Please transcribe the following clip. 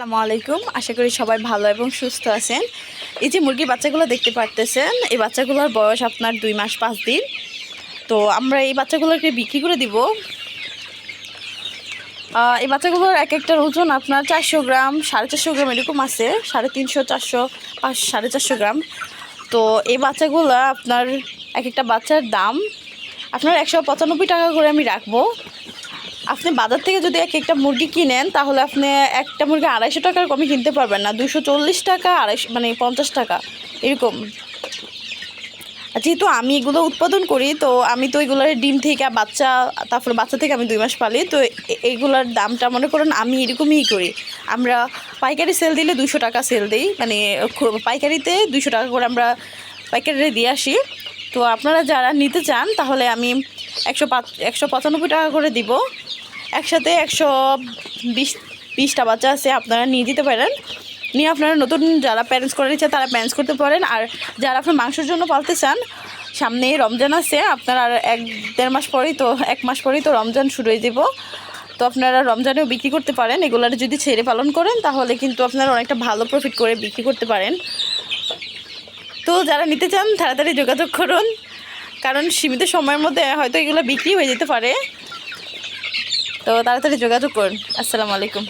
আসসালামু আলাইকুম। আশা করি সবাই ভালো এবং সুস্থ আছেন। এই যে মুরগির বাচ্চাগুলো দেখতে পারতেছেন, এই বাচ্চাগুলোর বয়স আপনার 2 মাস 5 দিন। তো আমরা এই বাচ্চাগুলোকে বিক্রি করে দিব। এই বাচ্চাগুলোর এক একটার ওজন আপনার 400 গ্রাম 450 গ্রাম এরকম আছে, 350 400 450 গ্রাম। তো এই বাচ্চাগুলো আপনার এক একটা বাচ্চার দাম আপনার 195 টাকা করে আমি রাখবো। আপনি বাজার থেকে যদি এক একটা মুরগি কিনেন তাহলে আপনি একটা মুরগি 250 টাকার কমে কিনতে পারবেন না, 240 টাকা 250 মানে 50 টাকা এরকম। যেহেতু আমি এগুলো উৎপাদন করি, তো আমি তো এগুলোর ডিম থেকে বাচ্চা, তারপরে বাচ্চা থেকে আমি 2 মাস পালি, তো এইগুলোর দামটা মনে করেন আমি এরকমই করি। আমরা পাইকারি সেল দিলে 200 টাকা সেল দিই, মানে পাইকারিতে 200 টাকা করে আমরা পাইকারি দিয়ে আসি। তো আপনারা যারা নিতে চান তাহলে আমি 195 টাকা করে দিব। একসাথে 120টা বাচ্চা আছে, আপনারা নিয়ে দিতে পারেন। নিয়ে আপনারা নতুন যারা প্যারেন্টস করে নিচ্ছে তারা প্যারেন্টস করতে পারেন। আর যারা আপনার মাংসের জন্য পালতে চান, সামনে রমজান আছে, আপনার আর 1-1.5 মাস পরেই তো 1 মাস পরেই তো রমজান শুরু হয়ে যাব। তো আপনারা রমজানেও বিক্রি করতে পারেন। এগুলার যদি ছেড়ে পালন করেন তাহলে কিন্তু আপনারা অনেকটা ভালো প্রফিট করে বিক্রি করতে পারেন। তো যারা নিতে চান তাড়াতাড়ি যোগাযোগ করুন, কারণ সীমিত সময়ের মধ্যে হয়তো এগুলো বিক্রি হয়ে যেতে পারে। তো তাড়াতাড়ি যোগাযোগ করুন। আসসালামু আলাইকুম।